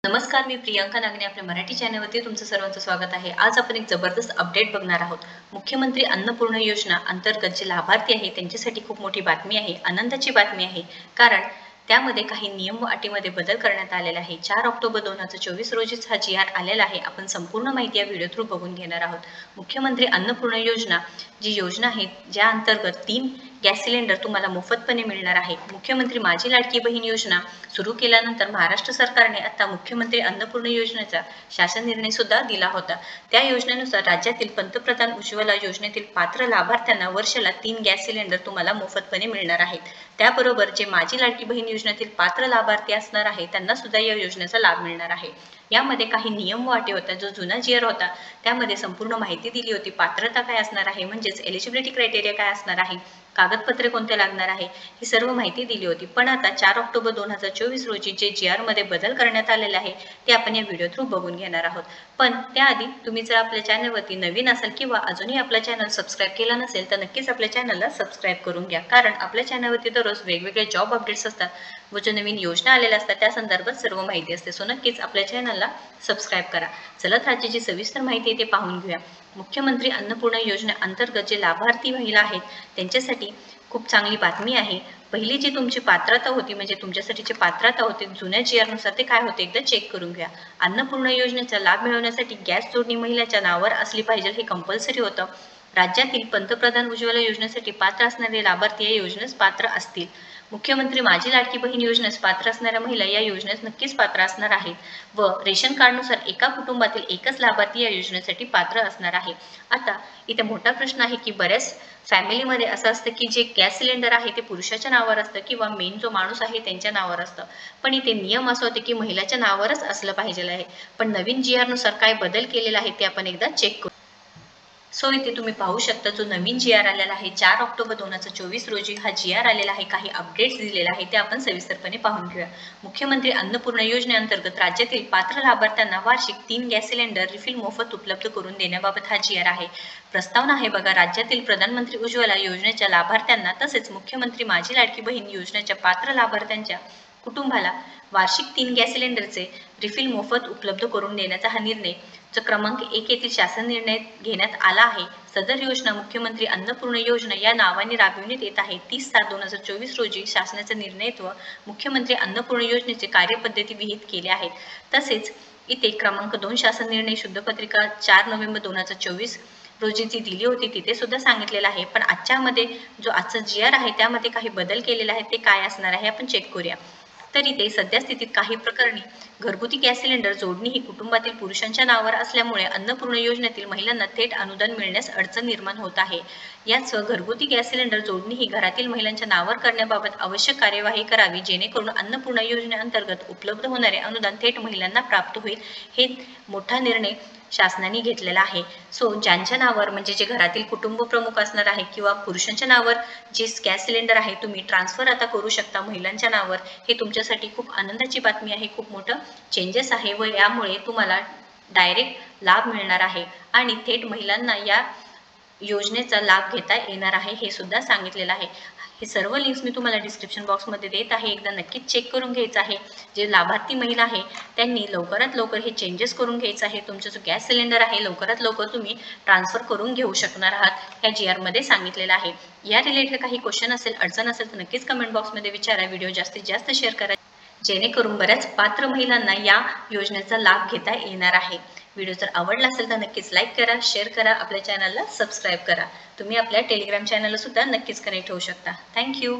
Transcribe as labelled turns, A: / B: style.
A: नमस्कार, मी प्रियंका नागने आपल्या मराठी चॅनलवरती तुमचं सर्वांचं स्वागत आहे। आज आपण एक जबरदस्त अपडेट बघणार आहोत। मुख्यमंत्री अन्नपूर्णा योजना अंतर्गत जे लाभार्थी आहे त्यांच्यासाठी खूप मोठी बातमी आहे, आनंदाची बातमी आहे। कारण त्यामध्ये काही नियम व अटीमध्ये बदल करण्यात आलेला आहे। 4 ऑक्टोबर 2024 रोजीच हा GR आलेला आहे। आपण संपूर्ण माहिती या व्हिडिओ थ्रू बघून घेणार आहोत। मुख्यमंत्री अन्नपूर्णा योजना जी योजना आहे, ज्या अंतर्गत 3 गॅस सिलेंडर तुम्हाला मोफतपणे मिळणार आहे। मुख्यमंत्री माझी लाडकी बहीण योजना सुरू केल्यानंतर महाराष्ट्र सरकारने आता मुख्यमंत्री अन्नपूर्णा योजनेचा शासन निर्णय सुद्धा दिला होता। त्या योजनेनुसार राज्यातील पंतप्रधान उज्ज्वला योजनेतील पात्र लाभार्थ्यांना वर्षाला 3 गॅस सिलेंडर तुम्हाला मोफतपणे मिळणार आहेत। त्याबरोबर जे माझी लाडकी बहीण योजनेतील पात्र लाभार्थी असणार आहे त्यांना सुद्धा या योजनेचा लाभ मिळणार आहे। यामध्ये काही नियम व अटी होत्या। जो जुना GR होता त्यामध्ये संपूर्ण माहिती दिली होती। पात्रता काय असणार आहे, म्हणजेच एलिजिबिलिटी क्रायटेरिया काय असणार आहे, कागदपत्रे कोणते लागणार आहे, ही सर्व माहिती दिली होती। पण आता 4 ऑक्टोबर 2024 रोजी जे GR मध्ये बदल करण्यात आलेले आहे ते आपण या व्हिडिओ थ्रू बघून घेणार आहोत। पण त्याआधी तुम्ही जर आपल्या चॅनलवरती नवीन असाल किंवा अजूनही आपला चॅनल सबस्क्राईब केला नसेल तर नक्कीच आपल्या चॅनलला सबस्क्राईब करून घ्या। कारण आपल्या चॅनलवरती दररोज वेगवेगळे जॉब अपडेट्स असतात व जो नवीन योजना आलेल्या असतात त्या संदर्भात सर्व माहिती असते। सो नक्कीच आपल्या चॅनलला सबस्क्राईब करा। चला राज्याची सविस्तर माहिती आहे ते पाहून घेऊया। मुख्यमंत्री अन्नपूर्णा योजना अंतर्गत जे लाभार्थी महिला आहेत त्यांच्यासाठी खूप चांगली बातमी आहे। पहिली जी तुमची पात्रता होती, म्हणजे तुमच्यासाठीची पात्रता होती जुन्या GR नुसार, ते काय होते एकदा चेक करून घ्या। अन्नपूर्णा योजनेचा लाभ मिळवण्यासाठी गॅस जोडणी महिलेच्या नावावर असली पाहिजे, हे कंपल्सरी होतं। राज्यातील पंतप्रधान उज्ज्वला योजनेसाठी पात्र असणारे लाभार्थी या योजनेस पात्र असतील। मुख्यमंत्री माझी लाडकी बहीण योजनेस पात्र असणाऱ्या महिला या योजनेस नक्कीच पात्र असणार आहेत व रेशन कार्डनुसार एका कुटुंबातील एकच लाभार्थी या योजनेसाठी पात्र असणार आहे। आता इथे मोठा प्रश्न आहे की बऱ्याच फॅमिलीमध्ये असं असतं की जे गॅस सिलेंडर आहे ते पुरुषाच्या नावावर असतं किंवा मेन जो माणूस आहे त्यांच्या नावावर असतं। पण इथे नियम असं होते की महिलाच्या नावावरच असलं पाहिजे आहे। पण नवीन GR नुसार काय बदल केलेला आहे ते आपण एकदा चेक करू। सो इथे तुम्ही पाहू शकता जो नवीन GR आलेला आहे 4 ऑक्टोबर 2024 रोजी हा GR आलेला आहे। काही अपडेट्स दिलेले आहे ते आपण सविस्तरपणे पाहून घेऊया। मुख्यमंत्री अन्नपूर्णा योजनेअंतर्गत राज्यातील पात्र लाभार्थ्यांना वार्षिक 3 गॅस सिलेंडर रिफिल मोफत उपलब्ध करून देण्याबाबत हा GR आहे। प्रस्तावना आहे बघा, राज्यातील प्रधानमंत्री उज्ज्वला योजनेच्या लाभार्थ्यांना तसेच मुख्यमंत्री माझी लाडकी बहीण योजनेच्या पात्र लाभार्थ्यांच्या कुटुंबाला वार्षिक 3 गॅस सिलेंडरचे रिफिल मोफत उपलब्ध करून देण्याचा हा निर्णय जो क्रमांक 1 येथील शासन निर्णय घेण्यात आला आहे। सदर योजना मुख्यमंत्री अन्नपूर्णा योजना या नावाने राबविण्यात येत आहे। 30/7/2024 रोजी शासनाचे निर्णयत्व मुख्यमंत्री अन्नपूर्णा योजनेचे कार्यपद्धती विहित केले आहेत। तसेच इथे क्रमांक 2 शासन निर्णय शुद्ध पत्रिका 4 नोव्हेंबर 2024 रोजी जी दिली होती तिथे सुद्धा सांगितलेलं आहे। पण आजच्या जो आजचा GR आहे त्यामध्ये काही बदल केलेला आहे, ते काय असणार आहे आपण चेक करूया। तरी ते सध्या स्थितीत काही प्रकरणी घरगुती गॅस सिलेंडर जोडणी ही कुटुंबातील पुरुषांच्या नावावर असल्यामुळे अन्नपूर्णा योजनेतील महिलांना थेट अनुदान मिळण्यास अडचण निर्माण होत आहे। यासह घरगुती गॅस सिलेंडर जोडणी ही घरातील महिलांच्या नावावर करण्याबाबत आवश्यक कार्यवाही करावी, जेणेकरून अन्नपूर्णा योजनेअंतर्गत उपलब्ध होणारे अनुदान थेट महिलांना प्राप्त होईल। हे मोठा निर्णय शासनाने घेतलेला आहे। सो ज्यांच्या नावावर म्हणजे जे घरातील कुटुंब प्रमुख असणार आहे किंवा पुरुषांच्या नावावर जे गॅस सिलेंडर आहे तुम्ही ट्रान्सफर आता करू शकता महिलांच्या नावावर, हे तुमच्यासाठी खूप आनंदाची बातमी आहे। खूप मोठं चेंजेस आहे व यामुळे तुम्हाला डायरेक्ट लाभ मिळणार आहे आणि थेट महिलांना या योजनेचा लाभ घेता येणार आहे, हे सुद्धा सांगितलेलं आहे। हे सर्व लिंक्स मी तुम्हाला डिस्क्रिप्शन बॉक्समध्ये देत आहे, एकदा नक्कीच चेक करून घ्यायचं आहे। जे लाभार्थी महिला आहे त्यांनी लवकरात लवकर हे चेंजेस करून घ्यायचं आहे। तुमचा जो गॅस सिलेंडर आहे लवकरात लवकर तुम्ही ट्रान्सफर करून घेऊ शकणार आहात, या GR मध्ये सांगितलेलं आहे। या रिलेटेड काही क्वेश्चन असेल, अडचण असेल तर नक्कीच कमेंट बॉक्समध्ये विचारा। व्हिडिओ जास्तीत जास्त शेअर करा, जेणेकरून बऱ्याच पात्र महिलांना या योजनेचा लाभ घेता येणार आहे। व्हिडिओ जर आवडला असेल तर नक्कीच लाईक करा, शेअर करा, आपल्या चॅनलला सबस्क्राईब करा। तुम्ही आपल्या टेलिग्राम चॅनलला सुद्धा नक्कीच कनेक्ट होऊ शकता। थँक्यू।